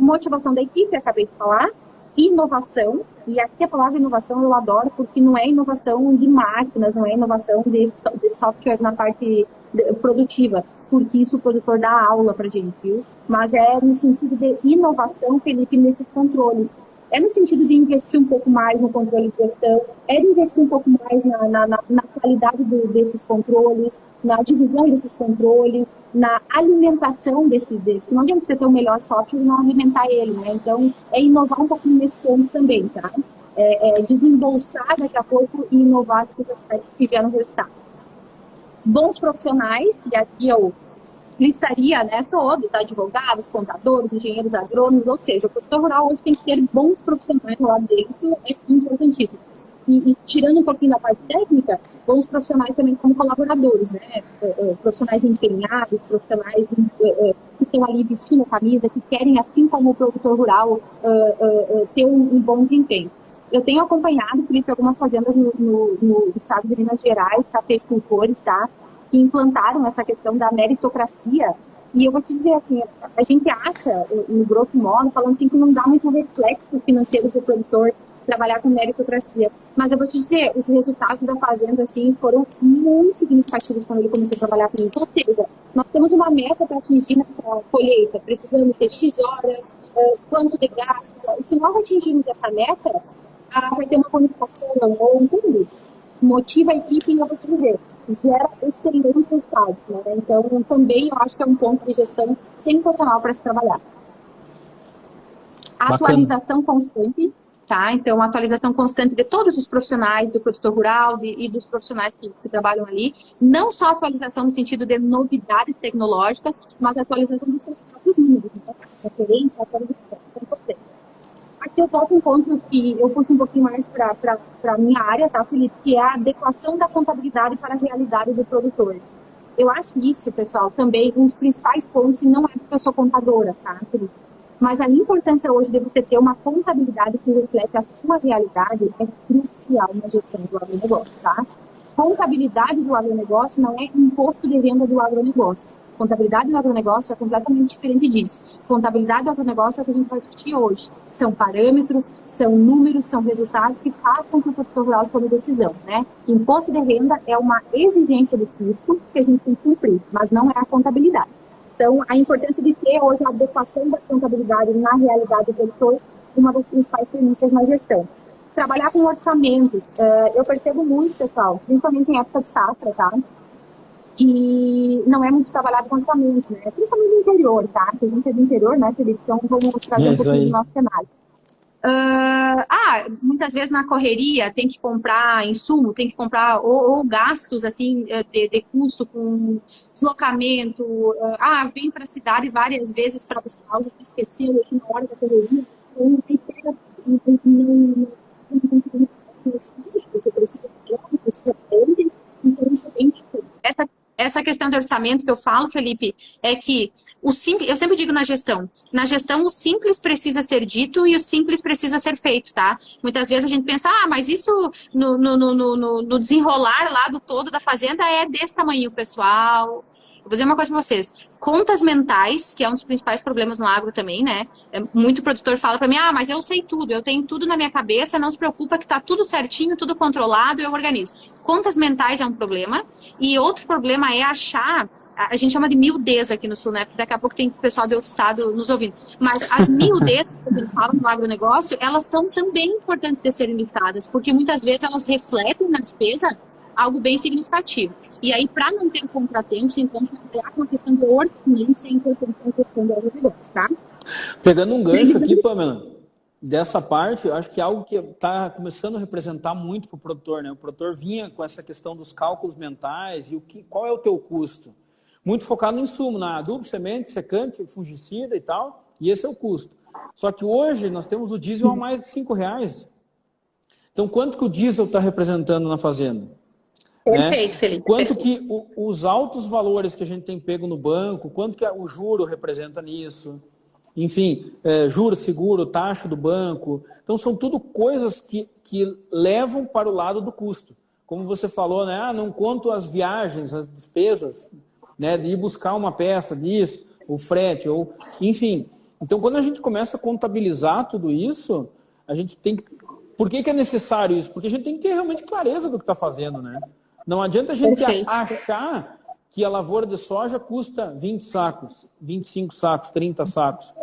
Motivação da equipe, acabei de falar. Inovação, e aqui a palavra inovação eu adoro, porque não é inovação de máquinas, não é inovação de software na parte produtiva, porque isso o produtor dá aula pra gente, viu? Mas é no sentido de inovação, Felipe, nesses controles. É no sentido de investir um pouco mais no controle de gestão, é de investir um pouco mais na qualidade desses controles, na divisão desses controles, na alimentação desses. Não adianta você ter o melhor software e não alimentar ele, né? Então, é inovar um pouquinho nesse ponto também, tá? Desembolsar daqui a pouco e inovar nesses aspectos que geram resultado. Bons profissionais, e aqui eu listaria, né, todos, advogados, contadores, engenheiros agrônomos, ou seja, o produtor rural hoje tem que ter bons profissionais ao lado dele, isso é importantíssimo. E tirando um pouquinho da parte técnica, bons profissionais também como colaboradores, né, profissionais empenhados, profissionais que estão ali vestindo a camisa, que querem, assim como o produtor rural, ter um bom desempenho. Eu tenho acompanhado, Felipe, algumas fazendas no estado de Minas Gerais, cafeicultores, tá? Que implantaram essa questão da meritocracia. E eu vou te dizer assim, a gente acha, no grosso modo, falando assim, que não dá muito reflexo financeiro para o produtor trabalhar com meritocracia. Mas eu vou te dizer, os resultados da fazenda, assim, foram muito significativos quando ele começou a trabalhar com isso. Ou seja, nós temos uma meta para atingir nessa colheita, precisamos ter X horas, quanto de gasto. E se nós atingirmos essa meta, vai ter uma bonificação, ou tudo. Motiva a equipe, e eu vou te dizer, gera excelentes resultados, né? Então, também eu acho que é um ponto de gestão sensacional para se trabalhar. Atualização constante, tá? Então, atualização constante de todos os profissionais do produtor rural e dos profissionais que trabalham ali. Não só atualização no sentido de novidades tecnológicas, mas atualização dos seus próprios números, né? Referência, atualização. Aqui eu volto um ponto que eu puxo um pouquinho mais para a minha área, tá, Felipe? Que é a adequação da contabilidade para a realidade do produtor. Eu acho isso, pessoal, também um dos principais pontos, e não é porque eu sou contadora, tá, Felipe? Mas a importância hoje de você ter uma contabilidade que reflete a sua realidade é crucial na gestão do agronegócio, tá? Contabilidade do agronegócio não é imposto de renda do agronegócio. Contabilidade do agronegócio é completamente diferente disso. Contabilidade do agronegócio é o que a gente vai discutir hoje. São parâmetros, são números, são resultados que fazem com que o produtor rural tome decisão, né? Imposto de renda é uma exigência do fisco que a gente tem que cumprir, mas não é a contabilidade. Então, a importância de ter hoje a adequação da contabilidade na realidade do produtor é uma das principais premissas na gestão. Trabalhar com orçamento, eu percebo muito, pessoal, principalmente em época de safra, tá? Que não é muito trabalhado com orçamento, né? Principalmente no interior, tá? Porque a gente é do interior, né, Felipe? Então, vamos trazer um pouquinho do nosso cenário. Muitas vezes na correria tem que comprar insumo, tem que comprar ou gastos assim de custo com deslocamento. Vem para a cidade várias vezes para buscar algo que esqueceu aqui na hora da correria. Então não pega, não consegue porque precisa de então isso é bem importante. Essa questão do orçamento que eu falo, Felipe, é que o simples, eu sempre digo na gestão o simples precisa ser dito e o simples precisa ser feito, tá? Muitas vezes a gente pensa, mas isso no desenrolar lá do todo da fazenda é desse tamanho, pessoal. Vou dizer uma coisa para vocês. Contas mentais, que é um dos principais problemas no agro também, né? Muito produtor fala para mim, mas eu sei tudo, eu tenho tudo na minha cabeça, não se preocupa que tá tudo certinho, tudo controlado, eu organizo. Contas mentais é um problema. E outro problema é achar, a gente chama de miudeza aqui no Sul, né? Porque daqui a pouco tem pessoal de outro estado nos ouvindo. Mas as miudezas que a gente fala no agronegócio, elas são também importantes de serem listadas, porque muitas vezes elas refletem na despesa algo bem significativo. E aí, para não ter contratempos, então, trabalhar com a questão de orçamento é importante na questão do agronegócio, tá?
Pegando um gancho aqui, Pamela, dessa parte, eu acho que é algo que está começando a representar muito para o produtor, né? O produtor vinha com essa questão dos cálculos mentais e qual é o teu custo. Muito focado no insumo, na adubo, semente, secante, fungicida e tal, e esse é o custo. Só que hoje nós temos o diesel a mais de R$5. Então, quanto que o diesel está representando na fazenda?
Perfeito, Felipe.
Quanto que os altos valores que a gente tem pego no banco, quanto que o juro representa nisso? Enfim, juro, seguro, taxa do banco. Então, são tudo coisas que levam para o lado do custo. Como você falou, né? Não conto as viagens, as despesas, né? De ir buscar uma peça disso, o frete, ou enfim. Então, quando a gente começa a contabilizar tudo isso, a gente tem que... Por que é necessário isso? Porque a gente tem que ter realmente clareza do que está fazendo, né? Não adianta a gente achar que a lavoura de soja custa 20 sacos, 25 sacos, 30 sacos.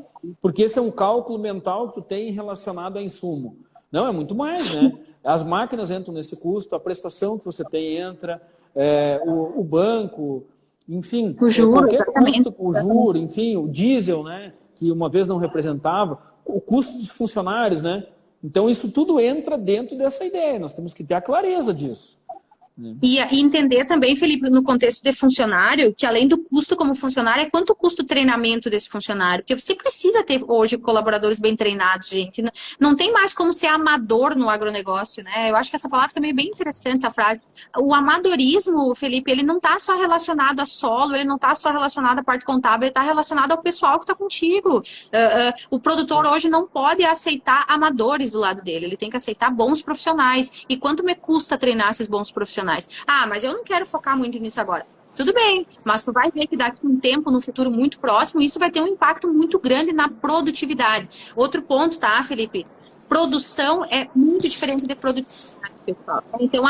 Porque esse é um cálculo mental que tu tem relacionado a insumo. Não, é muito mais, né? As máquinas entram nesse custo, a prestação que você tem entra, o banco, enfim,
o juro,
custo, o juro, enfim, o diesel, né? Que uma vez não representava, o custo dos funcionários, né? Então isso tudo entra dentro dessa ideia, nós temos que ter a clareza disso. né?
E entender também, Felipe, no contexto de funcionário, que além do custo como funcionário, é quanto custa o treinamento desse funcionário. Porque você precisa ter hoje colaboradores bem treinados, gente. Não tem mais como ser amador no agronegócio, né? Eu acho que essa palavra também é bem interessante, essa frase. O amadorismo, Felipe, ele não está só relacionado a solo, ele não está só relacionado à parte contábil, ele está relacionado ao pessoal que está contigo. O produtor hoje não pode aceitar amadores do lado dele, ele tem que aceitar bons profissionais. E quanto me custa treinar esses bons profissionais? Ah, mas eu não quero focar muito nisso agora. Tudo bem, mas tu vai ver que daqui a um tempo, no futuro muito próximo, isso vai ter um impacto muito grande na produtividade. Outro ponto, tá, Felipe? Produção é muito diferente de produtividade, pessoal. Então,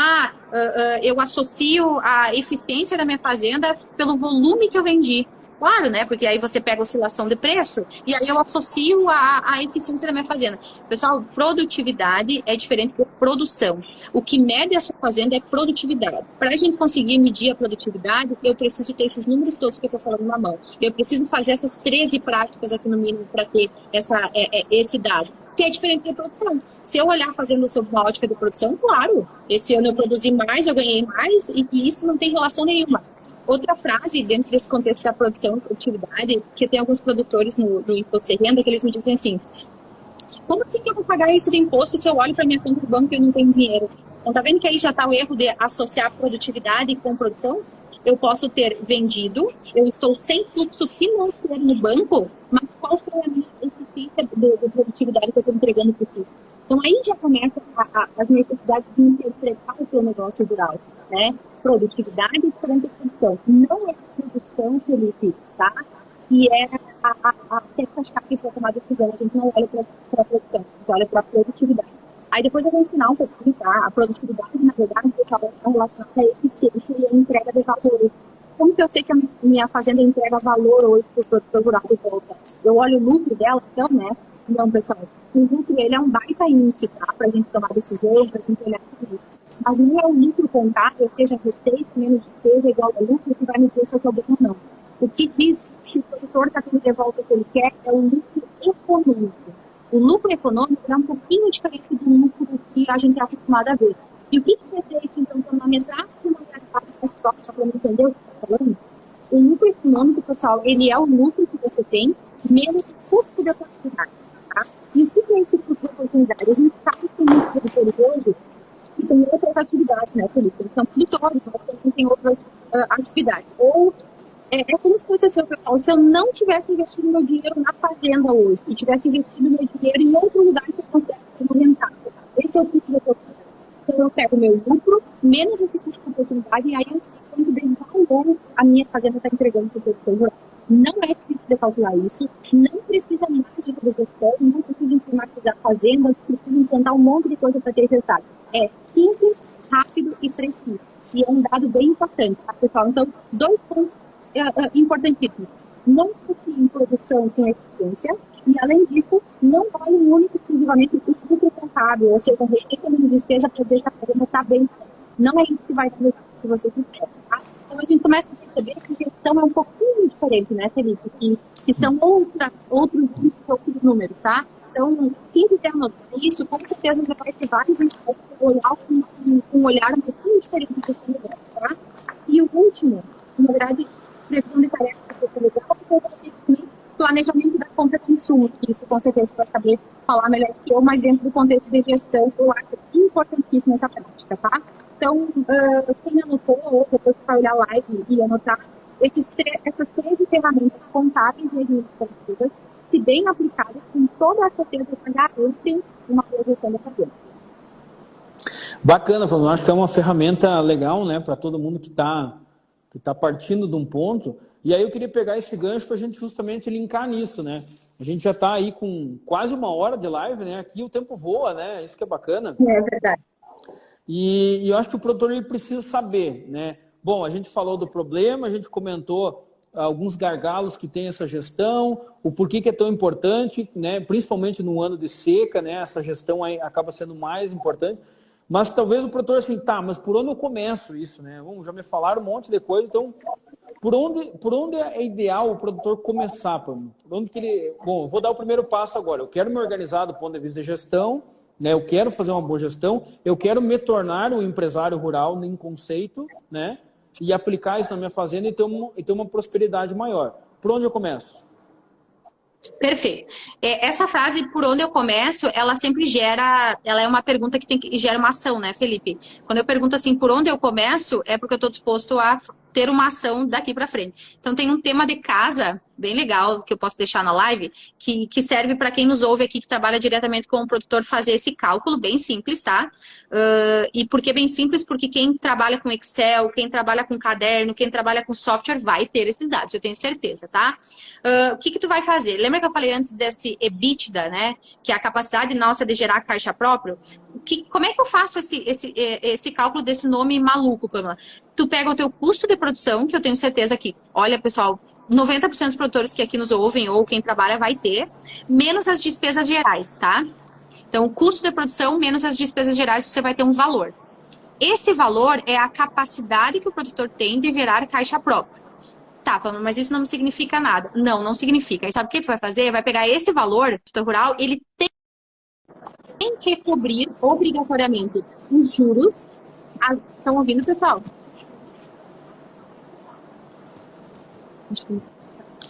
eu associo a eficiência da minha fazenda pelo volume que eu vendi. Claro, né? Porque aí você pega a oscilação de preço e aí eu associo a eficiência da minha fazenda. Pessoal, produtividade é diferente de produção. O que mede a sua fazenda é produtividade. Para a gente conseguir medir a produtividade, eu preciso ter esses números todos que eu estou falando na mão. Eu preciso fazer essas 13 práticas aqui no mínimo para ter esse dado. Que é diferente da produção. Se eu olhar fazendo sob uma ótica de produção, claro, esse ano eu produzi mais, eu ganhei mais, e isso não tem relação nenhuma. Outra frase, dentro desse contexto da produção e produtividade, que tem alguns produtores no imposto de renda, que eles me dizem assim, como assim que eu vou pagar isso de imposto se eu olho para minha conta do banco e eu não tenho dinheiro? Então, tá vendo que aí já está o erro de associar produtividade com produção? Eu posso ter vendido, eu estou sem fluxo financeiro no banco, mas qual foi a minha eficiência de produtividade que eu estou entregando para o cliente? Então, aí já começa as necessidades de interpretar o teu negócio rural, né? Produtividade perante a produção. Não é a produção, Felipe, tá? Que é a peça-chave para tomar decisão. A gente não olha para a produção, a gente olha para a produtividade. Aí depois eu vou ensinar um pouquinho, tá? A produtividade, na verdade, está relacionada à eficiência e à entrega de valor. Como que eu sei que a minha fazenda entrega valor hoje para o produtor rural de volta? Eu olho o lucro dela, então, né? Não, pessoal, o lucro, ele é um baita índice, tá? Para a gente tomar decisão, para a gente olhar tudo isso. Mas não é o lucro contábil, seja receita, menos despesa, igual ao lucro, que vai me dizer se eu estou bem ou não. O que diz que o produtor está tendo de volta o que ele quer é o lucro econômico. O lucro econômico é um pouquinho diferente do lucro que a gente é acostumado a ver. E o que é feito, então, cronometrar de uma parte mais próxima para entender o que está falando? O lucro econômico, pessoal, ele é o lucro que você tem menos custo de oportunidade. Tá? E o que é esse custo de oportunidade? A gente sabe que muitos produtores hoje que tem outras atividades, né, Felipe? Eles são produtores, mas também tem outras atividades. Ou é como se fosse assim, pessoal, se eu não tivesse investido meu dinheiro na fazenda hoje, e tivesse investido meu dinheiro em outro lugar que eu considero rentável. Esse é o custo da oportunidade. Então, eu pego o meu lucro, menos esse custo de oportunidade, e aí eu sei quanto de valor a minha fazenda está entregando para o produtor rural. Não é difícil de calcular isso, não precisa mais de gestão, não precisa informatizar a fazenda, não precisa implantar um monte de coisa para ter resultado. É simples, rápido e preciso. E é um dado bem importante, tá, pessoal? Então, 2 pontos importantíssimos. Não foque em produção com eficiência e, além disso, não vale único e exclusivamente o lucro contábil, ou seja, receita menos despesa para dizer que a fazenda está bem. Não é isso que vai fazer o que você quiser. Tá? Então, a gente começa a perceber que a gestão é um pouquinho diferente, né, Felipe? Que são outros números, tá? Então, quem quiser anotar isso, com certeza já vai ter vários insights para olhar com um olhar um pouquinho diferente do que você quiser, tá? E o último, na verdade, previsão de tarefas que legal, planejamento da compra de insumos, isso com certeza vai saber falar melhor que eu, mas dentro do contexto de gestão, eu acho importantíssima essa prática, tá? Então, quem anotou, ou depois vai olhar a live e anotar, essas 13 ferramentas contábeis e administrativas, se bem aplicadas, com toda a certeza que garantem uma boa gestão da fazenda.
Bacana, eu acho que é uma ferramenta legal, né, para todo mundo que está partindo de um ponto. E aí eu queria pegar esse gancho para a gente justamente linkar nisso, né? A gente já está aí com quase 1 hora de live, né? Aqui o tempo voa, né? Isso que é bacana.
É verdade.
E eu acho que o produtor ele precisa saber, né? Bom, a gente falou do problema, a gente comentou alguns gargalos que tem essa gestão, o porquê que é tão importante, né? Principalmente no ano de seca, né? Essa gestão aí acaba sendo mais importante. Mas talvez o produtor assim, tá, mas por onde eu começo isso, né? Já me falaram um monte de coisa, então por onde é ideal o produtor começar? Por onde que ele... Bom, eu vou dar o primeiro passo agora. Eu quero me organizar do ponto de vista de gestão, né? Eu quero fazer uma boa gestão, eu quero me tornar um empresário rural em conceito, né? E aplicar isso na minha fazenda e ter uma prosperidade maior. Por onde eu começo?
Perfeito. Essa frase, por onde eu começo, ela sempre gera, ela é uma pergunta que gera uma ação, né, Felipe? Quando eu pergunto assim, por onde eu começo, é porque eu estou disposto a ter uma ação daqui para frente. Então tem um tema de casa bem legal que eu posso deixar na live, que serve para quem nos ouve aqui, que trabalha diretamente com o produtor, fazer esse cálculo bem simples, tá? E por que bem simples? Porque quem trabalha com Excel, quem trabalha com caderno, quem trabalha com software vai ter esses dados, eu tenho certeza, tá? O que tu vai fazer? Lembra que eu falei antes desse EBITDA, né? Que é a capacidade nossa de gerar caixa próprio? Como é que eu faço esse cálculo desse nome maluco, Pamela? Tu pega o teu custo de produção, que eu tenho certeza que, olha, pessoal, 90% dos produtores que aqui nos ouvem ou quem trabalha vai ter, menos as despesas gerais, tá? Então, o custo de produção menos as despesas gerais, você vai ter um valor. Esse valor é a capacidade que o produtor tem de gerar caixa própria. Tá, mas isso não significa nada. Não, não significa. E sabe o que tu vai fazer? Vai pegar esse valor, o produtor rural, ele tem que cobrir obrigatoriamente os juros. Estão ouvindo, pessoal?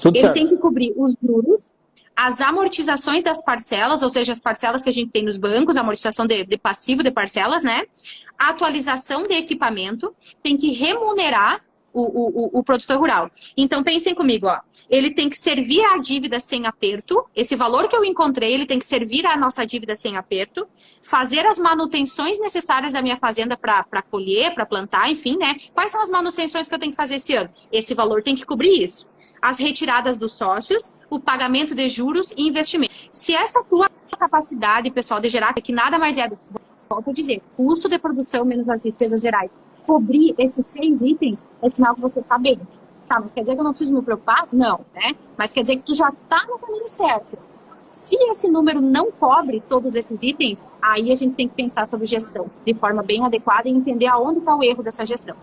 Ele tem que cobrir os juros, as amortizações das parcelas, ou seja, as parcelas que a gente tem nos bancos, a amortização de passivo de parcelas, né? A atualização de equipamento, tem que remunerar o produtor rural. Então, pensem comigo, ó. Ele tem que servir a dívida sem aperto. Esse valor que eu encontrei, ele tem que servir a nossa dívida sem aperto. Fazer as manutenções necessárias da minha fazenda para colher, para plantar, enfim, né? Quais são as manutenções que eu tenho que fazer esse ano? Esse valor tem que cobrir isso. As retiradas dos sócios, o pagamento de juros e investimento. Se essa tua capacidade, pessoal, de gerar, que nada mais é do que, volto a dizer, custo de produção menos as despesas gerais, cobrir esses 6 itens, é sinal que você está bem. Tá, mas quer dizer que eu não preciso me preocupar? Não, né? Mas quer dizer que tu já está no caminho certo. Se esse número não cobre todos esses itens, aí a gente tem que pensar sobre gestão de forma bem adequada e entender aonde está o erro dessa gestão.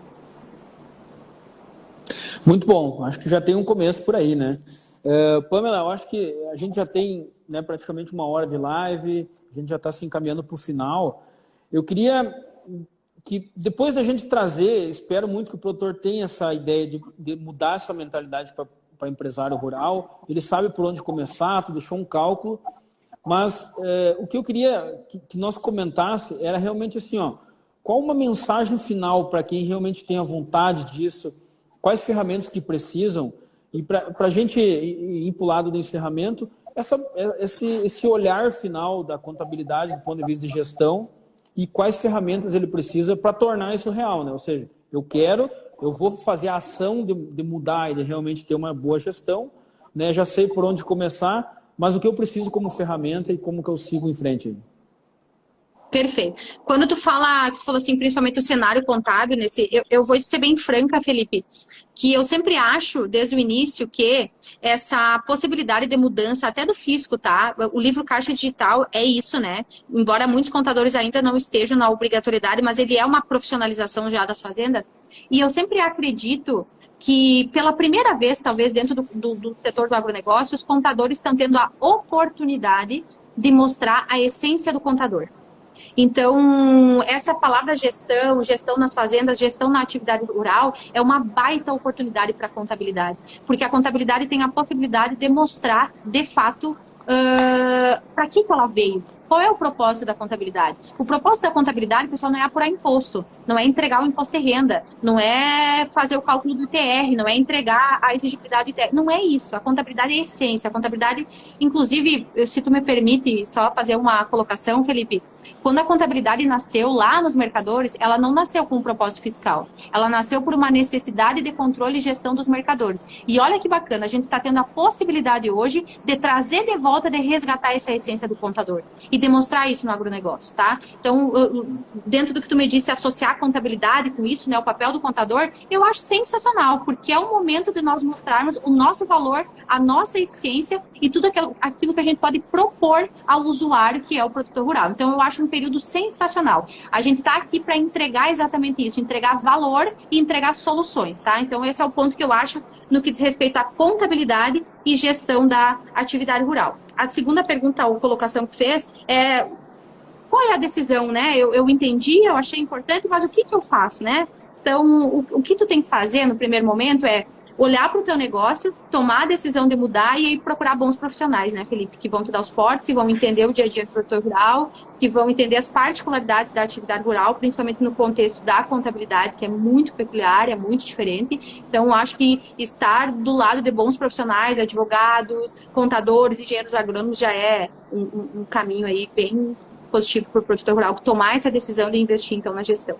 Muito bom, acho que já tem um começo por aí, né? Pamela, eu acho que a gente já tem, né, praticamente 1 hora de live, a gente já está se encaminhando para o final. Eu queria que depois da gente trazer, espero muito que o produtor tenha essa ideia de mudar essa mentalidade para empresário rural, ele sabe por onde começar, tu deixou um cálculo, mas o que eu queria que nós comentasse era realmente assim, ó, qual uma mensagem final para quem realmente tem a vontade disso, quais ferramentas que precisam, e para a gente ir para o lado do encerramento, esse olhar final da contabilidade do ponto de vista de gestão e quais ferramentas ele precisa para tornar isso real, né? Ou seja, eu vou fazer a ação de mudar e de realmente ter uma boa gestão, né? Já sei por onde começar, mas o que eu preciso como ferramenta e como que eu sigo em frente.
Perfeito. Quando tu falou assim, principalmente o cenário contábil, eu vou ser bem franca, Felipe, que eu sempre acho, desde o início, que essa possibilidade de mudança, até do fisco, tá? O livro Caixa Digital é isso, né? Embora muitos contadores ainda não estejam na obrigatoriedade, mas ele é uma profissionalização já das fazendas. E eu sempre acredito que, pela primeira vez, talvez, dentro do setor do agronegócio, os contadores estão tendo a oportunidade de mostrar a essência do contador. Então, essa palavra gestão nas fazendas, gestão na atividade rural, é uma baita oportunidade para a contabilidade. Porque a contabilidade tem a possibilidade de mostrar, de fato, para que ela veio. Qual é o propósito da contabilidade? O propósito da contabilidade, pessoal, não é apurar imposto, não é entregar o imposto de renda, não é fazer o cálculo do ITR, não é entregar a exigibilidade do ITR. Não é isso. A contabilidade é a essência. A contabilidade, inclusive, se tu me permite só fazer uma colocação, Felipe, quando a contabilidade nasceu lá nos mercadores, ela não nasceu com um propósito fiscal. Ela nasceu por uma necessidade de controle e gestão dos mercadores. E olha que bacana, a gente está tendo a possibilidade hoje de trazer de volta, de resgatar essa essência do contador e demonstrar isso no agronegócio, tá? Então, dentro do que tu me disse, associar a contabilidade com isso, né, o papel do contador, eu acho sensacional, porque é o momento de nós mostrarmos o nosso valor, a nossa eficiência e tudo aquilo que a gente pode propor ao usuário, que é o produtor rural. Então, eu acho um período sensacional. A gente está aqui para entregar exatamente isso, entregar valor e entregar soluções, tá? Então, esse é o ponto que eu acho no que diz respeito à contabilidade e gestão da atividade rural. A segunda pergunta ou colocação que tu fez é qual é a decisão, né? Eu entendi, eu achei importante, mas o que eu faço, né? Então, o que tu tem que fazer no primeiro momento é olhar para o teu negócio, tomar a decisão de mudar e aí procurar bons profissionais, né, Felipe? Que vão te dar os suporte, que vão entender o dia a dia do produtor rural, que vão entender as particularidades da atividade rural, principalmente no contexto da contabilidade, que é muito peculiar, é muito diferente. Então, acho que estar do lado de bons profissionais, advogados, contadores, engenheiros agrônomos já é um caminho aí bem positivo para o produtor rural, tomar essa decisão de investir, então, na gestão.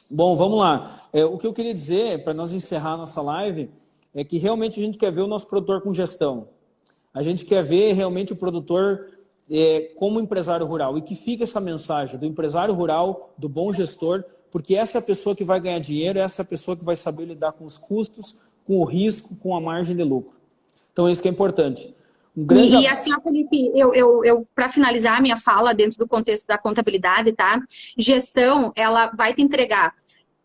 Bom, vamos lá. O que eu queria dizer, para nós encerrar a nossa live, é que realmente a gente quer ver o nosso produtor com gestão. A gente quer ver realmente o produtor como empresário rural. E que fica essa mensagem do empresário rural, do bom gestor, porque essa é a pessoa que vai ganhar dinheiro, essa é a pessoa que vai saber lidar com os custos, com o risco, com a margem de lucro. Então, isso que é importante.
E assim, Felipe, eu para finalizar a minha fala dentro do contexto da contabilidade, tá? Gestão, ela vai te entregar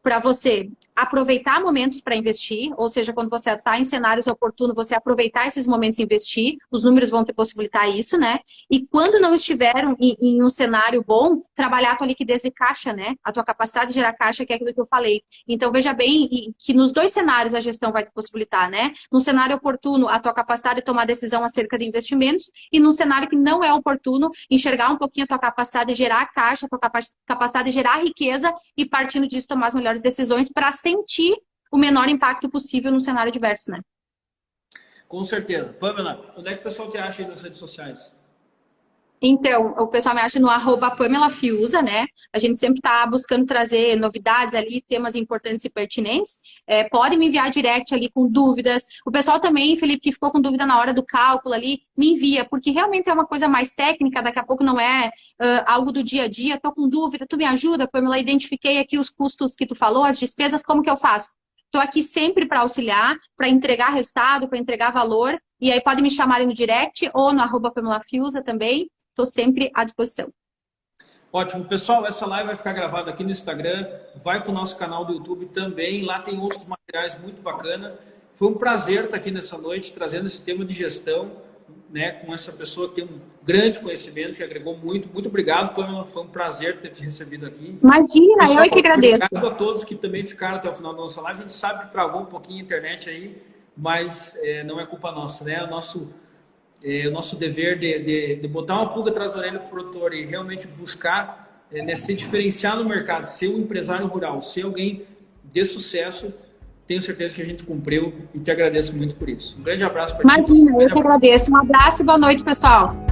para você aproveitar momentos para investir, ou seja, quando você está em cenários oportunos, você aproveitar esses momentos e investir, os números vão te possibilitar isso, né? E quando não estiveram em um cenário bom, trabalhar a tua liquidez de caixa, né? A tua capacidade de gerar caixa, que é aquilo que eu falei. Então, veja bem que nos dois cenários a gestão vai te possibilitar, né? Num cenário oportuno, a tua capacidade de tomar decisão acerca de investimentos, e num cenário que não é oportuno, enxergar um pouquinho a tua capacidade de gerar caixa, a tua capacidade de gerar riqueza e, partindo disso, tomar as melhores decisões para sentir o menor impacto possível no cenário diverso, né?
Com certeza. Pamela, onde é que o pessoal te acha aí nas redes sociais?
Então, o pessoal me acha no @PamelaFiuza, né? A gente sempre está buscando trazer novidades ali, temas importantes e pertinentes. Pode me enviar direct ali com dúvidas. O pessoal também, Felipe, que ficou com dúvida na hora do cálculo ali, me envia, porque realmente é uma coisa mais técnica, daqui a pouco não é algo do dia a dia. Tô com dúvida, tu me ajuda, Pamela? Identifiquei aqui os custos que tu falou, as despesas, como que eu faço? Estou aqui sempre para auxiliar, para entregar resultado, para entregar valor. E aí pode me chamar ali no direct ou no @PamelaFiuza também. Estou sempre à disposição.
Ótimo. Pessoal, essa live vai ficar gravada aqui no Instagram, vai para o nosso canal do YouTube também. Lá tem outros materiais muito bacanas. Foi um prazer estar aqui nessa noite, trazendo esse tema de gestão, né, com essa pessoa que tem um grande conhecimento, que agregou muito. Muito obrigado, Pamela. Foi um prazer ter te recebido aqui.
Imagina, pessoal, eu que agradeço.
Obrigado a todos que também ficaram até o final da nossa live. A gente sabe que travou um pouquinho a internet aí, mas não é culpa nossa, né? O nosso dever de botar uma pulga atrás da orelha do produtor e realmente buscar se diferenciar no mercado, ser um empresário rural, ser alguém de sucesso, tenho certeza que a gente cumpriu e te agradeço muito por isso. Um grande abraço para ti.
Imagina, eu que agradeço. Um abraço e boa noite, pessoal.